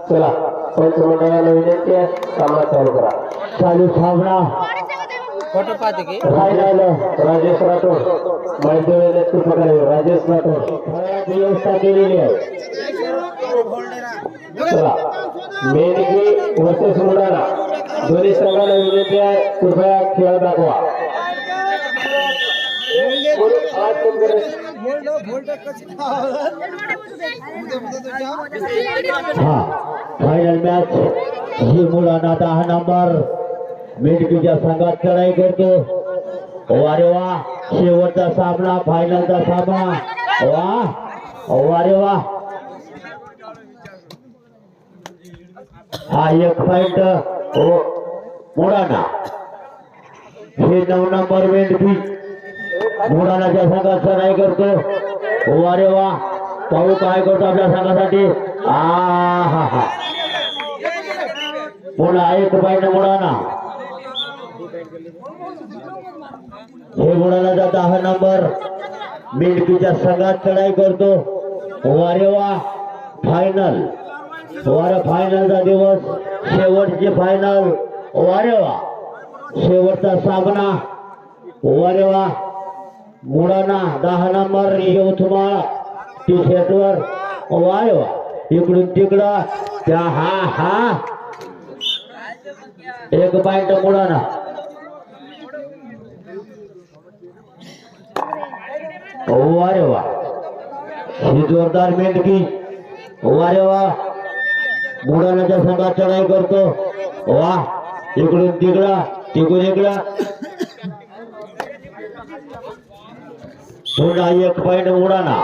चला पंचमंडळाला विनंती आहे, सामना चालू करा. चालू सामना फोटो पाहते की राहिला राजेश राठोड मैत्रिणी नेतृत्वाखाली राजेश राठोड व्यवस्था केलेली आहे. चला मेनकी वर्सेस मुलाला दोन्ही संघाला विनंती आहे, कृपया खेळ दाखवा. हा फायनल मॅच ही मुलांना 10 नंबर मेडकीच्या संघात चढाई करतो. वारे वा शेवटचा सामना फायनलचा सामना. वा वारे वा हा एक पॉइंट मुलांना. हे 9 नंबर मेडकी मुलांच्या संघात चढाई करतो. वारे वा पाहू काय करतो आपल्या संघासाठी. हा हा पुन्हा एक पॉइंट मुलांना. हे मुलांना 10 नंबर मेडकीच्या संघात चढाई करतो. वारे वा फायनल वारे फायनलचा दिवस शेवटची फायनल. वारे वा शेवटचा सामना. वारे वा मुलांना 10 नंबर यवतमाळ टी शर्टवर. वारे वा इकडून तिकडं त्या हा एक पॉइंट मुलांना. वारे वा ही जोरदार मेंढकी. वारे वा मुलांच्या संघात चढाई करतो. वा इकडून तिकडं तिकडून इकडं पुन्हा एक पॉइंट मुलांना.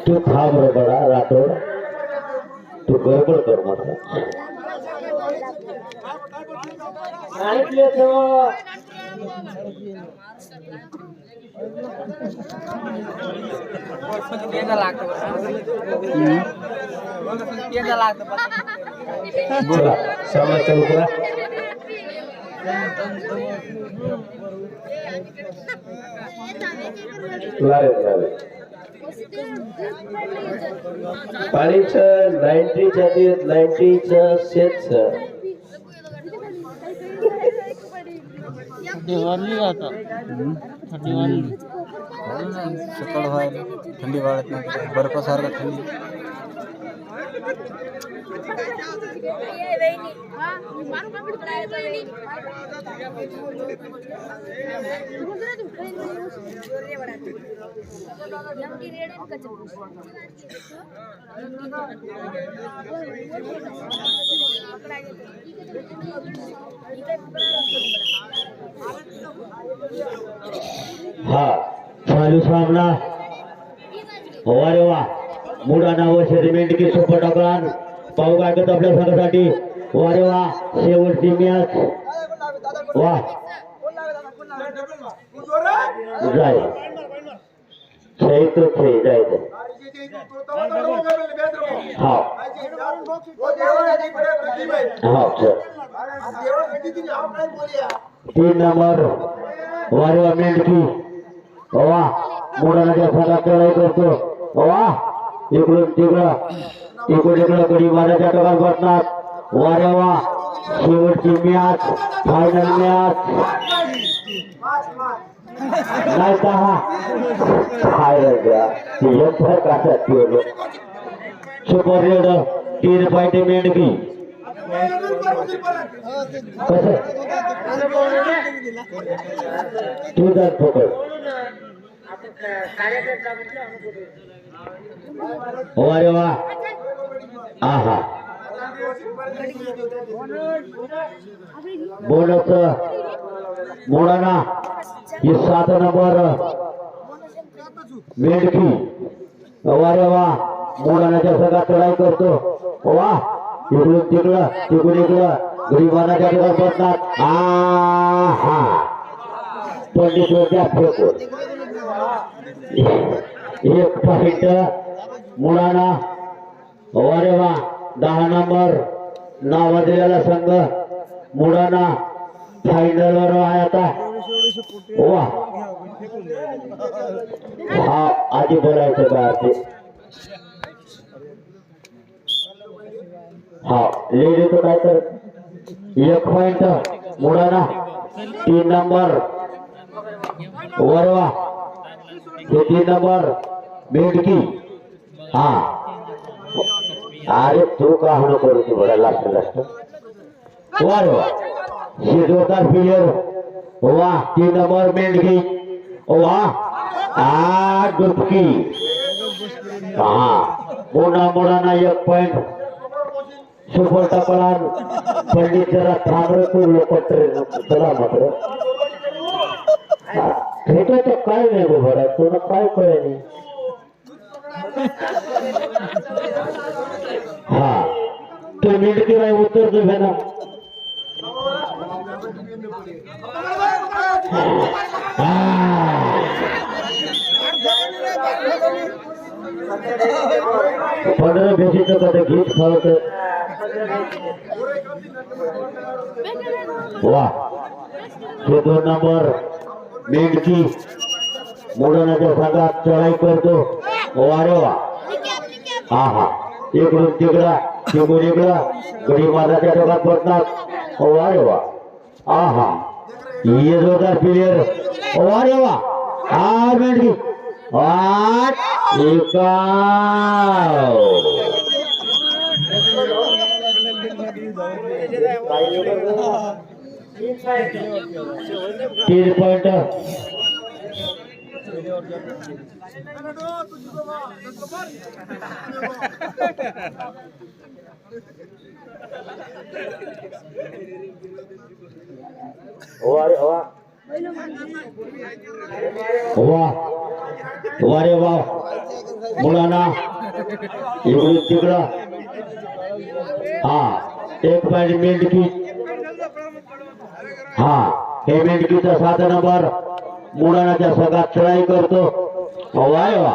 तू थांब रे बडा राठोड, तू गडबड कर म्हटलं. बोला सामना चालू करा. पाणीचं 90च्या 90चं शेतचं सकाळ व्हायला थंडी वाढत नाही, बर्फासारखं थंडी. हा चालू सामना. वारे वा मुलांना व मेंढकी सुपर डॉक्टर पाहू काय करतो आपल्या संघासाठी. वारे वा शेवटची मॅच. वा जाय जायचं. हा हा 3 नंबर वारे वा मेंढकी. वा मुलांच्या संघात चढाई करतो. वा इकडून तिकडं इकडून इकडं गडी मारायच्या टोकात बसणार. वारे वा शेवटची मॅच फायनल मॅच. नाही का सुपर रेड 3 पॉइंट मेंढकी. कसं तुझा फोकस. वारे वा आहा बोनस मुलांना ही 7 नंबर मेंढकी. वारे वा मुलांच्या संघात चढाई करतो. वा इकडून तिकडं तिकडून इकडं गरीबांच्या ठिकाणी बसतात. हा पंडित फेकून एक पॉइंट मुलांना. अरे वा 10 नंबर नावाजलेला संघ मुलांना फायनल वर आहे आता. वा हा आधी बोलायचं का ते हा लेडी तो काय तर 1 पॉइंट मुलांना. 3 नंबर वरवा हे 3 नंबर बेडकी. हा अरे तू का होणं करू तू बरं लास्ट लास्ट वरवा हे जोरदार प्लेयर. वा 3 नंबर बेडकी. वा डुबकी. हा मुलांना 1 पॉइंट. सुपर टपलान पंडित जरा थांबरे तू पत्र चला मात्र भेटा तो काय नाही गो बरं तुला काय कळे नाही. हा तो मिळते नाही उत्तर दे ना. पंधरा बेशीचं कधी गीत खावत. वा हे 2 नंबर मेंढकी मुलांच्या संघात चढाई करतो. वारे वा हा हा इकडून तिकडा तिकडून इकडा गडी माराच्या डोक्यात पडतात. वारे वा हा हा ये जोरदार प्लेयर. वारे वा हा मेंढकी एका 3 पॉइंट. वारे वा मुलांना इकडून तिकडं. हा 1 पॉइंट मेंढकी. हा हे मेंढकीचा 7 नंबर मुलांच्या संघात चढाई करतो. वारे वा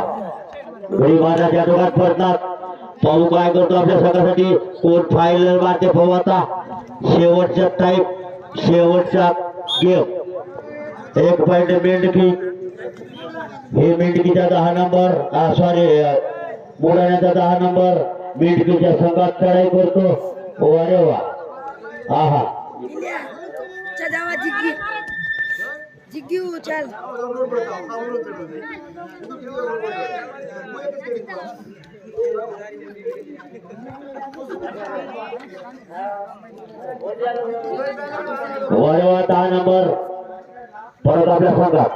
घडी माझ्या डोक्यात पडतात. पाहू काय करतो आपल्या संघासाठी कोण फायनल मारते पाहू आता. शेवटचा टाईप शेवटचा गेम. 1 पॉइंट मेंढकी. हे मेंढकीचा 10 नंबर सॉरी मुलांचा 10 नंबर मेंढकीच्या संघात चढाई करतो. अरे वा आहा चल वा 10 नंबर परत आपल्या संघात.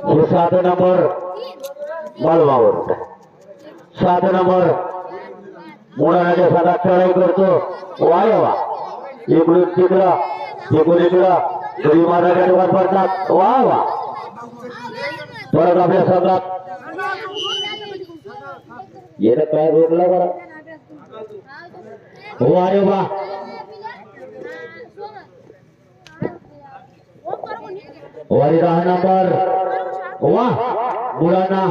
हे 7 नंबर मालवावर 7 नंबर मुलांच्या संघात चढाई करतो. वारे वा इकडून तिकडं इकडून इकडं घडी माराच्या डोक्यात पडतात. वा वा परत आपल्या संघात. येणं काय रोडला बरं. वारे वा वारी 10 नंबर. वा मुलांना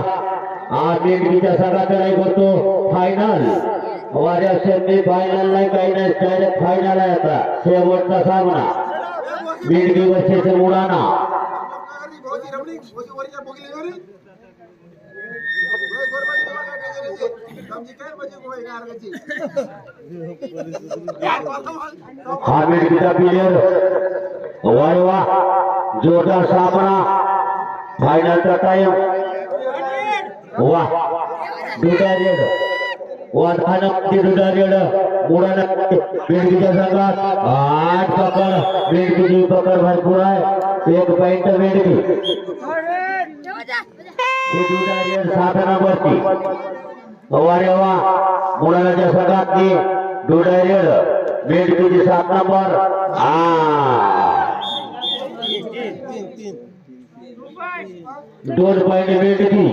मेंढकीच्या संघात चढाई करतो. फायनल वाऱ्या सेमी फायनल नाही काही नाही डायरेक्ट फायनल आहे. आता शेवटचा सामना मेंढकी वर्षेच मुलांना. हा मेंढकीचा प्लेयर. वारे वा जोरदार सामना फायनलचा टाइम. वा दुधा रेड दुधा रेड मुलांना मेंढकीच्या संघात 8 पकड. मेंढकीची पकड भरपूर आहे. 1 पॉइंट मेंढकी. हे दुधा रेड 7 नंबरची. वारे वा मुलांच्या संघात दुधा रेड मेंढकीची 7 नंबर. 2 पॉइंट मेंढकी.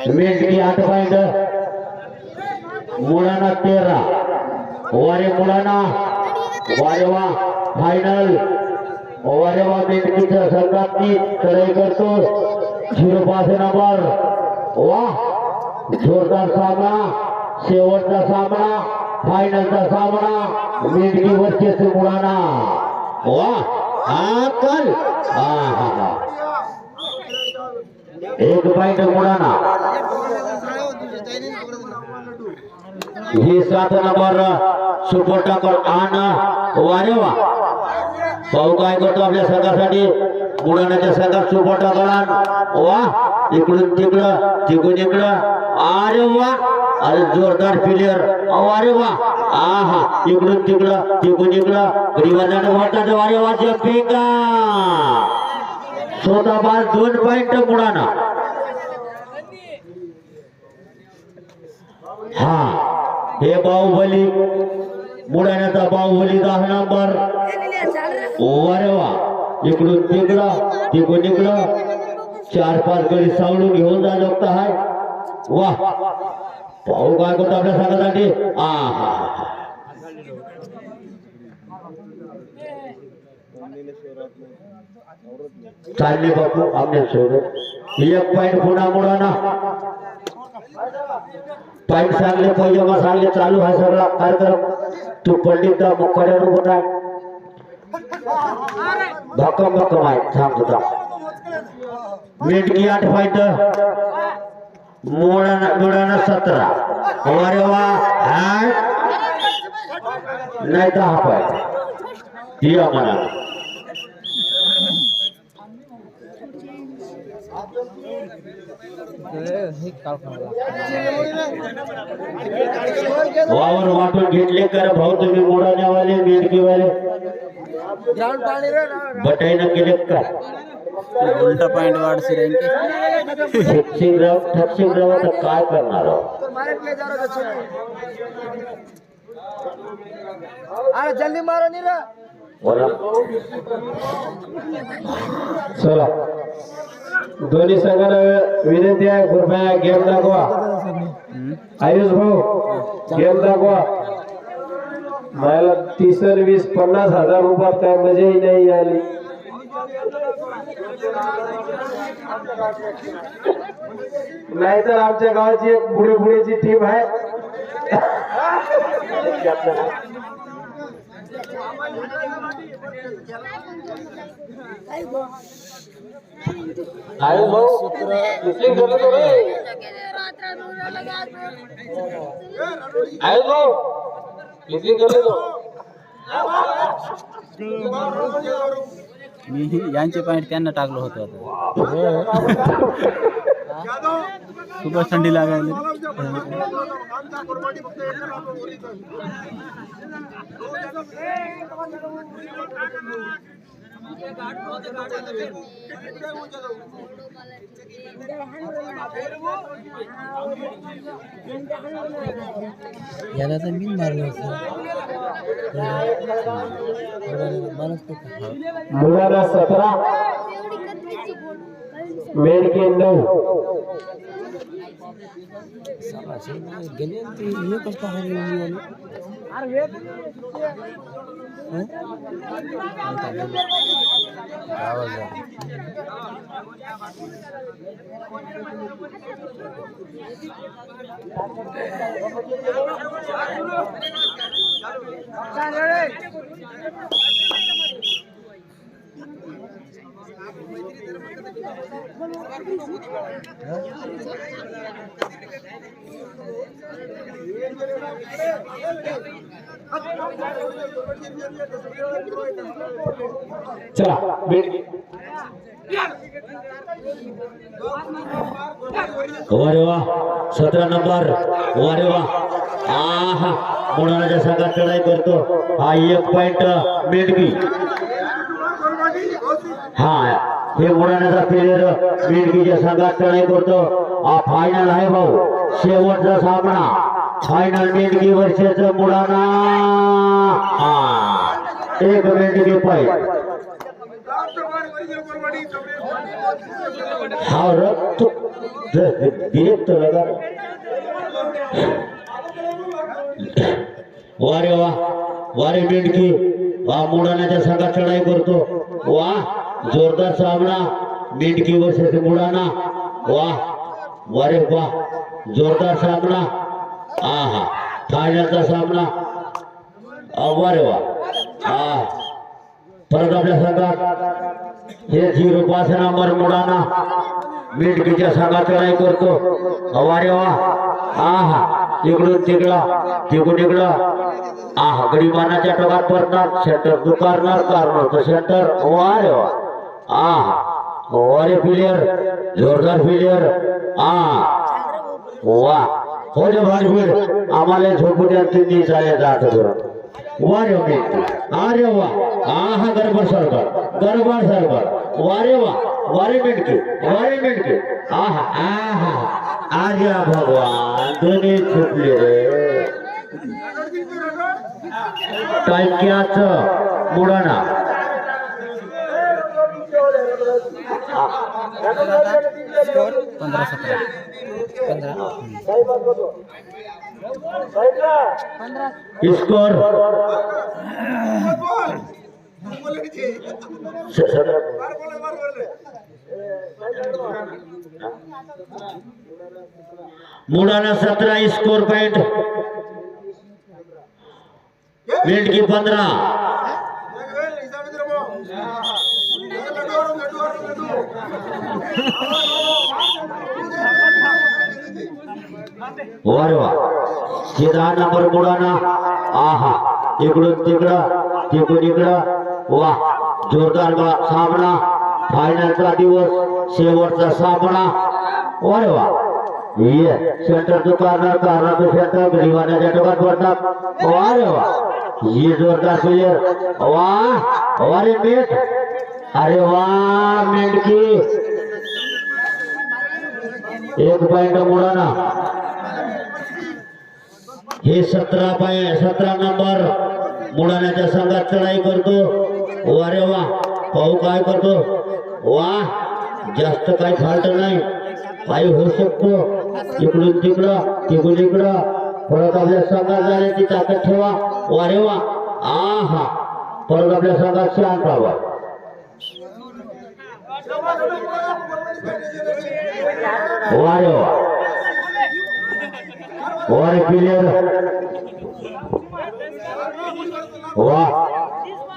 मेंढकी 8 पॉइंट मुलांना 13. वारे मुलांना वारे वा फायनल वारेवा मेंढकीच्या संघातनी चढाई करतो 05 नंबर वा जोरदार सामना शेवटचा सामना फायनलचा सामना मेंढकी वर्चस्व मुळाना वा कल एक पॉइंट मुळाना ही 7 नंबर सुपर टाकर आण वारेवा भाऊ काय करतो आपल्या संघासाठी मुलांच्या संघात सुपर टाकर आण वा इकडून तिकडं तिकडून इकडं अरे वा अरे जोरदार प्लेयर अरे वा इकडून तिकडं तिकडून इकडं गरीबांना वाटतात अरे वा जम्पिंग स्वतः बाज 2 पॉइंट मुलांना हे बाहुबली बुडाण्याचा बाहुबली 10 नंबर अरे वा इकडून तिकडं तिकडून इकडं 4-5 गडी सावळून घेऊन जा लागत आहे वा पाहू काय करतो आपल्या संघासाठी चालले बापू आमच्या सोबत 1 पॉइंट पुन्हा मुळाना पॉइंट सांगले पाहिजे मग सांगले चालू आहे सगळा कार्यक्रम तू पंडित मुक्काड्यावर उभं आहे भक्कम आहे सांगतो मेंढकी 8 पॉइंट मुळाना 17 अरे वा नाही 10 पॉइंट या म्हणा वावर वाटून घेतले कर भाऊ तुम्ही मोडाण्यावाले मेंढकीवाले बटाईनं केले का उलटा पॉइंट वाढशी ठकशिंगराव आता काय करणार जल्दी मारो नीरा चला दोन्ही संघाला विनंती आहे कृपया गेम दाखवा आयुष भाऊ गेम दाखवा मला 30-20-50 हजार रुपयात काय मजाही नाही आली नाहीतर आमच्या गावाची एक पुढेची टीम आहे आयुष भाऊ लिस्टिंग करतो रे आयुष भाऊ लिस्टिंग करतो मी यांचे पॉइंट त्यांना टाकलं होतं खूपच थंडी लागायला याला तर मी मारलं मुलाला 17 मेंढकी 9 गेले हे कसं आहे चला अरे वा 17 नंबर अरे वा मुलाच्या संघात चढाई करतो 1 पॉइंट मेंढकी हे मुलाण्याचा प्लेयर मेंढकीच्या संघात चढाई करतो फायनल आहे भाऊ शेवटचा सामना फायनल मेंढकी वर्षाचं मुलाना 1 मेंढकी पॉइंट रक्त डिरेक्ट लगा वारे वा वारे मेंढकी मुलाण्याच्या संघात चढाई करतो वाह जोरदार सामना मिंटकी वर्सेस मुडाना वाह वारे वाह जोरदार सामना आहा फायनलचा सामना वारे वाह परत आपल्या संघात हे 05 नंबर मुडाना मिंटकीच्या संघात लढाई करतो वारे वाह आहा इकडून तिकडं आहा गडीमानाच्या टोकात पडतात सेंटर दुकारणार कारणार सेंटर वारे वाह आहा वारे प्लेयर जोरदार प्लेयर वाह हो जो भाडवीड आम्हाला झोपड्यात ती चाले जात वारे अरे वाह आहा गरबा सरकार वारे वाह वारे मिटके आहा आहा आर्या भगवान दोन्ही झोपले रे टाक्याच मुडाना स्कोर 15-17 स्कोर मुडाना 17 स्कोर पॉइंट मिंटकी 15 वारे वाह 10 नंबर मुडाना आहा इकडून तिकडं वाह जोरदार सामना फायनलचा दिवस शेवटचा सामना वारे वाह ये सेंटर तो कारणार तो सेंटर गरीबाच्या टोकात पडतात वारे वाह ये जोरदार प्लेयर वाह वारे मिट अरे वाह मिंटकी 1 पॉइंट मुडाना हे 17 नंबर मुडाण्याच्या संघात चढाई करतो वारे वाह पाहू काय करतो वाह जास्त काही फाल्ट नाही काही होऊ शकतो इकडून तिकडं परत आपल्या संघात जाण्याची ताकद ठेवा वारे वाह आहा परत आपल्या संघात शांत राहा वारे वाह वारे प्लेयर वाह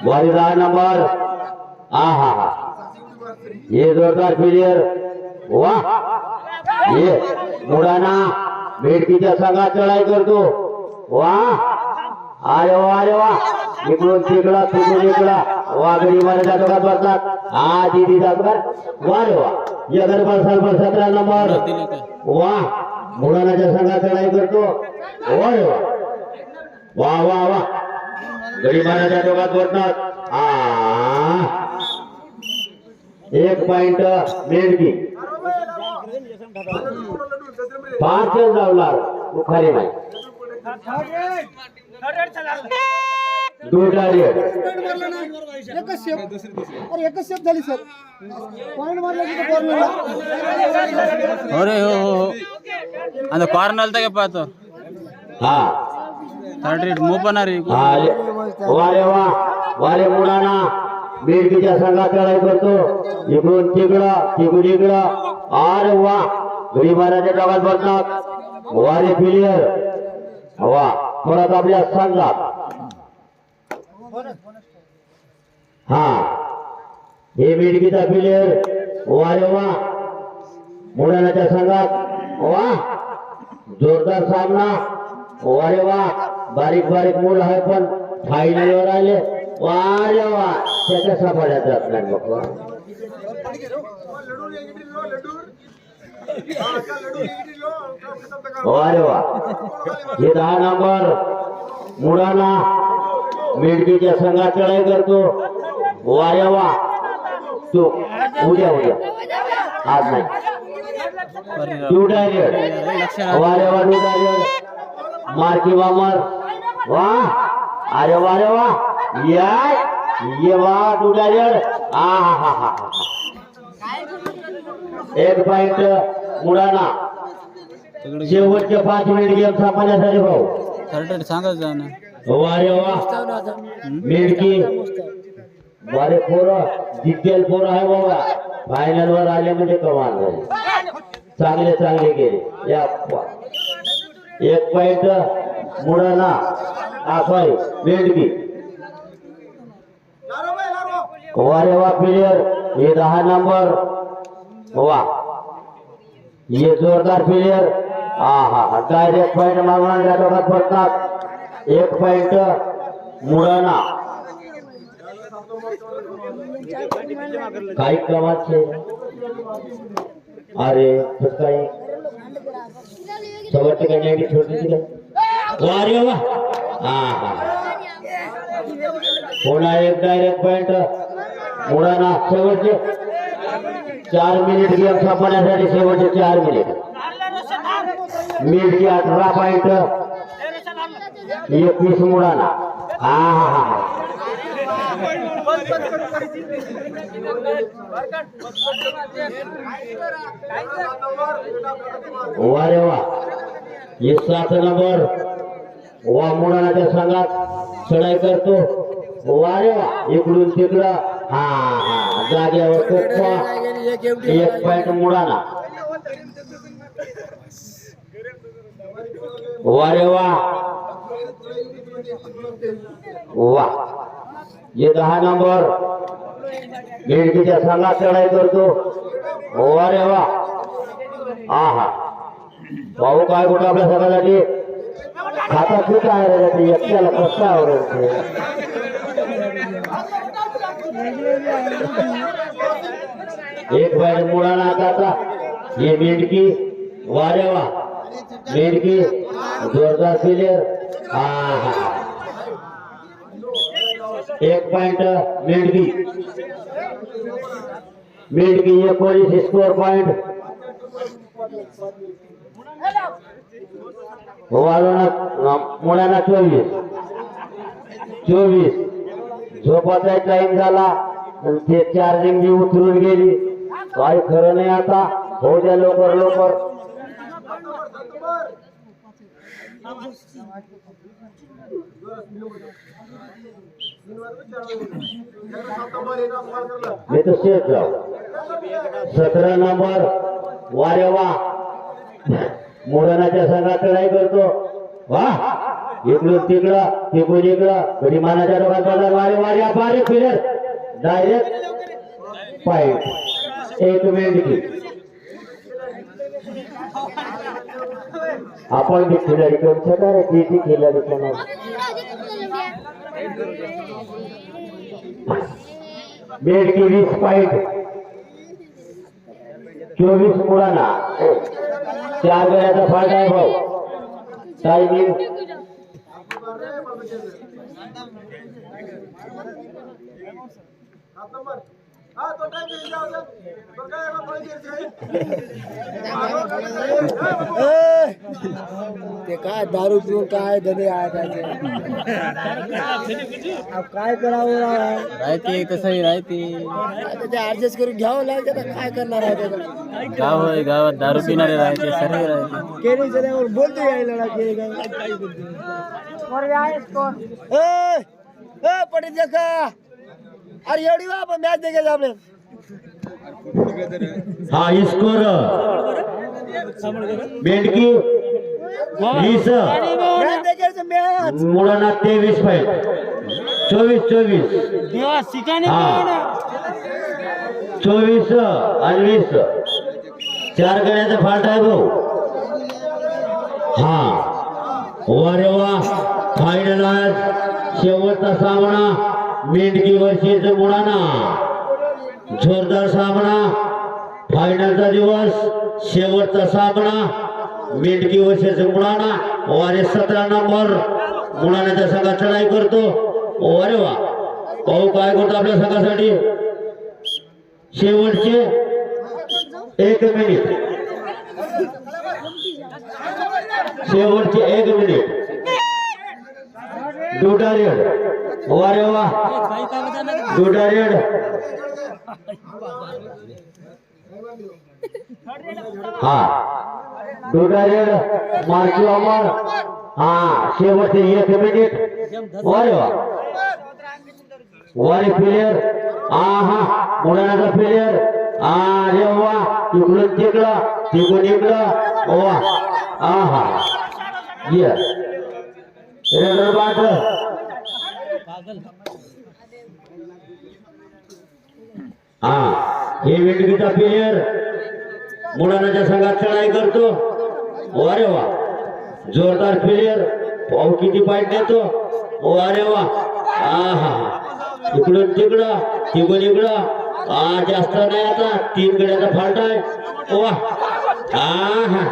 वारे 10 नंबर आहा ये जोरदार प्लेयर वाह ये मुडाना मिंटकीच्या संघात लढाई करतो वाह अरे वाह इकडून तिकडं वागडी मारायच्या टोकात बसतात हा दीदी जातकर वारे वाह या गरबा सरपर 17 नंबर वाह मुडानाच्या संघात लढाई करतो वारे वाह वाह वाह गडी मारायच्या टोकात बसतात 1 पॉइंट मिंटकी 5 जावणार उखारी नाही एकच शेप झाली सर पॉइंट मारला अरे हो आता कॉर्नर तर पाहतो हा 30 मोपणारी वारे वाह वारे मुडाना मिंटकीच्या संघात लढाई करतो इकडून तिकडं अरे वाह गरीबाच्या टोकात बसतात वारे प्लेयर वाह परत आपल्या संघात हा हे मिंटकीचा प्लेयर वारे वाह मुडाण्याच्या संघात वाह जोरदार सामना वारे वाह बारीक मूल आहे पण फायनलवर आले वारे वाह त्याच्या सापड्यात जात नाही बघ वारे वाह हे 10 नंबर मुडाना मिंटकीच्या संघात लढाई करतो वारे वाह तू उद्या आज नाही वारे वाह मार्की बामर वाह अरे वाह ये वाह टूटायर आहा 1 पॉइंट मुडाना शेवटचे 5 मिनिट गेम संपण्यासाठी भाऊ सांगत जा ना वारे वाह मिंटकी बरे पोरं डिटेल पोरं आहे बाबा. फायनल वर आले म्हणजे कमाल झाली. चांगले गेले या. एक पॉइंट मुळाना सॉरी मेंढकी. वारे वा प्लेयर ये 10 नंबर. वाह ये जोरदार प्लेयर. हा डायरेक्ट पॉइंट मागणार त्या दोघात पडतात. एक पॉइंट मुळाना. काही कमाल छे. अरे काही शेवटची काही नाही छोटी दिली. वारे वा. पुन्हा एक डायरेक्ट पॉइंट मुळाना. शेवटचे 4 मिनिट गेम संपण्यासाठी शेवटचे 4 मिनिट. Minute 18 point 21 मुळाना. वारे वा. ये 7 नंबर वा मुळानाच्या संघात चढाई करतो. वारे वा. इकडून तिकडं जागेवर कोपा. एक पॉइंट मुळाना. वारे वा. वा ये 10 नंबर मेंढकीच्या संघात चढाई करतो. वारे वा. भाऊ काय कुठं आपल्या सगळ्यासाठी खाता खूप आहे. एकट्याला कष्टावर एक पॉइंट मुळाना. आता ये मेंढकी. वारे वा. मेंढकी जोरदार प्लेयर. एक पॉइंट मेंढकी. मेंढकी 19 स्कोर पॉइंट. मुळाना 24. झोपाचा टाइम झाला. ते चार्जिंग बी उतरून गेली. काही खरं नाही. आता होऊ द्या लवकर. मी तो शेत जाऊ. 17 नंबर वारे वा. मुळानाच्या संघात चढाई करतो. वा इकडून इकडं गडीमानाच्या डोक्यात पडला. वारे अपारे फिरर डायरेक्ट पॉइंट. एक मेंढकी. आपण बी खिलाडी करू शकणार. किती खिलाडी मेंढकी 20 पॉइंट 24 मुळाना. 4 गड्याचा फायदा आहे भाऊ. टायमिंग ते काय दारू पिऊन काय धने आहे. काय करावं राहते तसंही राहते. ते ऍडजस्ट करून घ्यावं लागतं. काय करणार आहे. गाव आहे, गावात दारू पिणारे राहते. सर्व राहते. केली चल्यावर बोलतो यायला पटेल देखा. अरे एवढी वा आपण मॅच देखायचं आपल्याला. स्कोर मेंढकी 20 मुळाना 23 पॉइंट 24 आणि 20. 4 गड्याचा फाल्ट आहे भाऊ. वारे वा. फायनल शेवटचा सामना मेंढकी वर्षीच मुळाना. जोरदार सामना. फायनलचा दिवस. शेवटचा सामना मेंढकी वर्षीच मुळाना. वारे 17 नंबर मुळानाच्या संघात चढाई करतो. वारे वा. भाऊ काय करतो आपल्या संघासाठी. शेवटचे 1 मिनिट. शेवटचे 1 मिनिट. डुडारेड. वारे वा. डुडारेड. डुडारेड मार्की अमर. शेवटचे 1 मिनिट. वारे वा. वारे प्लेयर आहा मुलाचा प्लेयर अरे वा इकडून तिकडं वा आहा ये रेडर बाट हा हे वेटकीचा प्लेयर मुलाच्या संघात चढाई करतो वारे वा जोरदार प्लेयर पाहू किती पॉइंट देतो वारे वा आहा इकडून तिकडं जास्त नाही आता 3 गड्याचा फाल्ट आहे वा आहा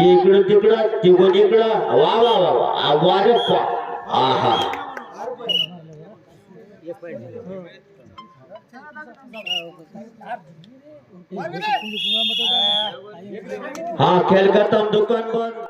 इकडून तिकडं वा वा वा वा वारे वा आहा हा खेळ करता दुकान बंद